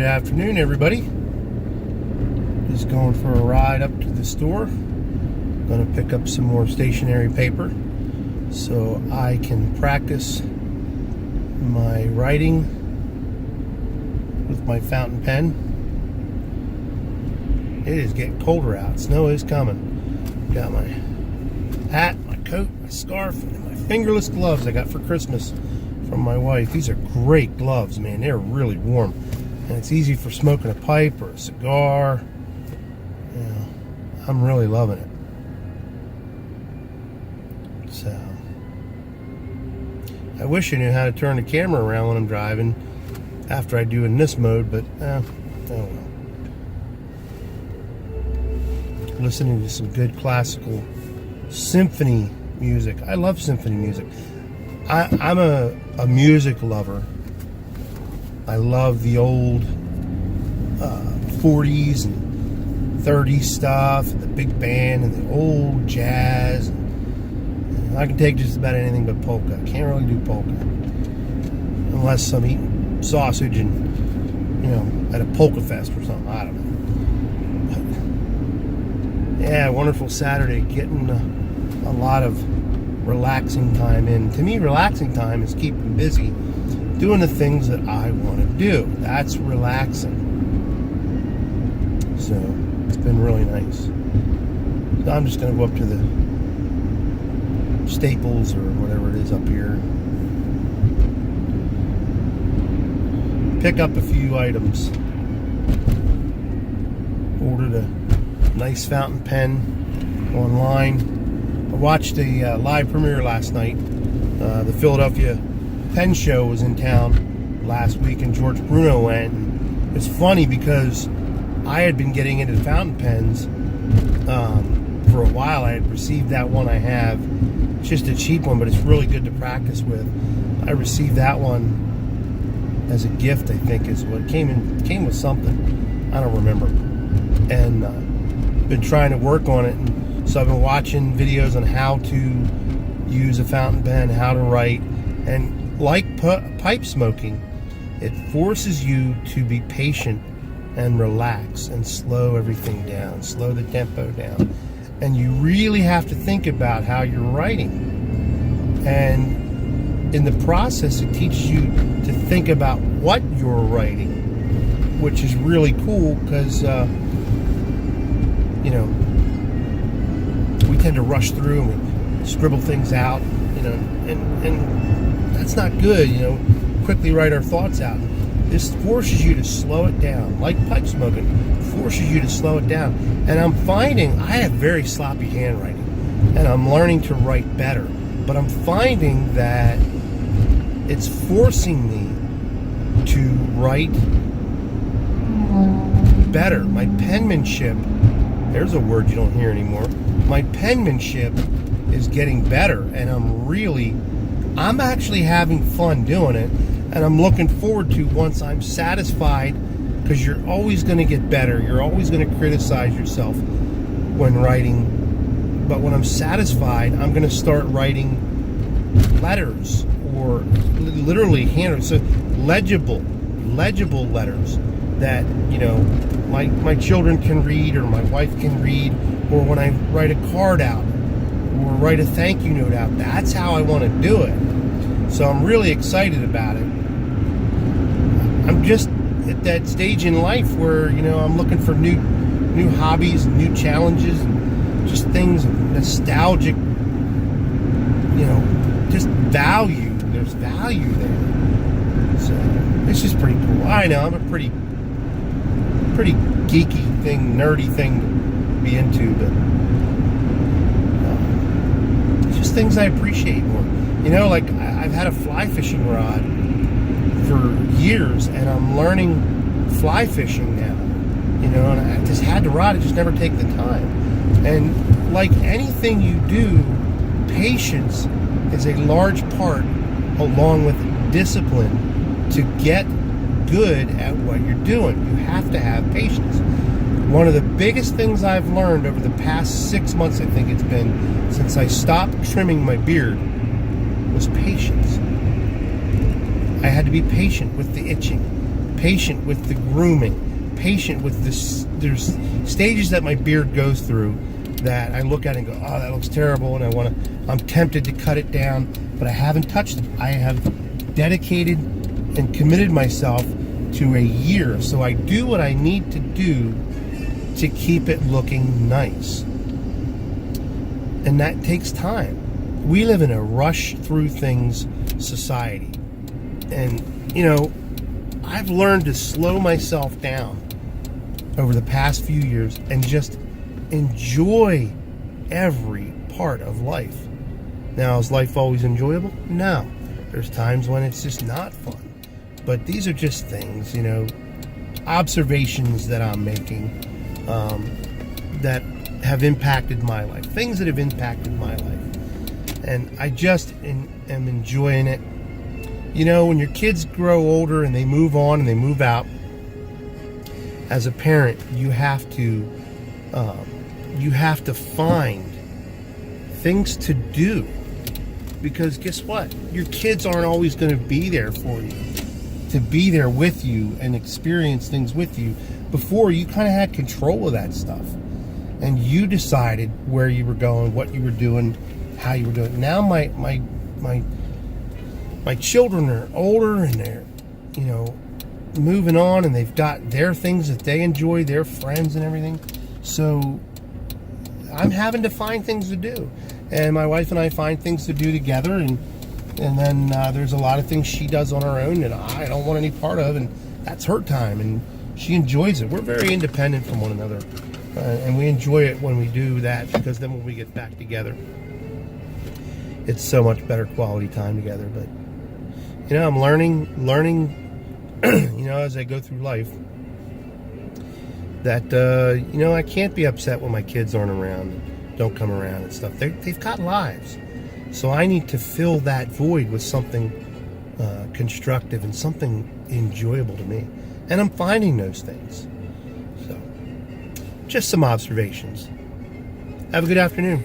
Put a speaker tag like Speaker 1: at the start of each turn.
Speaker 1: afternoon, everybody. Just going for a ride up to the store. Going to pick up some more stationery paper so I can practice my writing with my fountain pen. It is getting colder out. Snow is coming. Got my hat, my coat, my scarf, and my fingerless gloves I got for Christmas from my wife. These are great gloves, man. They're really warm. And it's easy for smoking a pipe or a cigar. Yeah, I'm really loving it. So, I wish I knew how to turn the camera around when I'm driving after I do in this mode, but I don't know. Listening to some good classical symphony music. I love symphony music. I'm a music lover. I love the old 40s and 30s stuff, the big band and the old jazz. I can take just about anything but polka. I can't really do polka unless I'm eating sausage and, at a polka fest or something. I don't know. But, yeah, wonderful Saturday. Getting a lot of relaxing time in. To me, relaxing time is keeping busy, doing the things that I want to do. That's relaxing. So it's been really nice. So I'm just going to go up to the Staples or whatever it is up here, pick up a few items. Ordered a nice fountain pen online. I watched a live premiere last night. The Philadelphia Pen Show was in town last week, and George Bruno went. And it's funny because I had been getting into fountain pens for a while. I had received that one I have. It's just a cheap one, but it's really good to practice with. I received that one as a gift, I think, is what came with something. I don't remember. And been trying to work on it. And so I've been watching videos on how to use a fountain pen, how to write. And like pipe smoking, it forces you to be patient and relax and slow everything down, slow the tempo down. And you really have to think about how you're writing. And in the process, it teaches you to think about what you're writing, which is really cool because, we tend to rush through and we scribble things out, and that's not good, quickly write our thoughts out. This forces you to slow it down, like pipe smoking forces you to slow it down. And I'm finding I have very sloppy handwriting, and I'm learning to write better. But I'm finding that it's forcing me to write better. My penmanship, there's a word you don't hear anymore. My penmanship is getting better, and I'm actually having fun doing it. And I'm looking forward to once I'm satisfied, because you're always going to get better. You're always going to criticize yourself when writing. But when I'm satisfied, I'm going to start writing letters, or literally handwritten, so legible letters that, my children can read, or my wife can read, or when I write a card out or write a thank you note out. That's how I want to do it. So I'm really excited about it. I'm just at that stage in life where, I'm looking for new hobbies and new challenges and just things nostalgic, just value. There's value there. So it's just pretty cool. I know I'm a pretty geeky thing, nerdy thing to be into, but it's just things I appreciate more. Like I've had a fly fishing rod for years, and I'm learning fly fishing now. And I just had the rod, I just never take the time. And like anything you do, patience is a large part, along with discipline, to get good at what you're doing. You have to have patience. One of the biggest things I've learned over the past 6 months, I think it's been, since I stopped trimming my beard, was patience. I had to be patient with the itching. patient with the grooming, patient with this. There's stages that my beard goes through that I look at and go, oh, that looks terrible, and I'm tempted to cut it down, but I haven't touched it. I have dedicated and committed myself to a year, so I do what I need to do to keep it looking nice. And that takes time. We live in a rush through things society. And, I've learned to slow myself down over the past few years and just enjoy every part of life. Now, is life always enjoyable? No. There's times when it's just not fun. But these are just things, observations that I'm making that have impacted my life. Things that have impacted my life. And I just am enjoying it. When your kids grow older and they move on and they move out, as a parent, you have to find things to do. Because guess what? Your kids aren't always going to be there for you, to be there with you and experience things with you. Before, you kind of had control of that stuff. And you decided where you were going, what you were doing, how you were doing it. Now my children are older and they're, moving on, and they've got their things that they enjoy, their friends and everything. So I'm having to find things to do. And my wife and I find things to do together, and then there's a lot of things she does on her own that I don't want any part of, and that's her time, and she enjoys it. We're very independent from one another, and we enjoy it when we do that, because then when we get back together, it's so much better quality time together. But I'm learning as I go through life that I can't be upset when my kids aren't around, don't come around and stuff. They've got lives, so I need to fill that void with something constructive and something enjoyable to me, and I'm finding those things. So, just some observations. Have a good afternoon.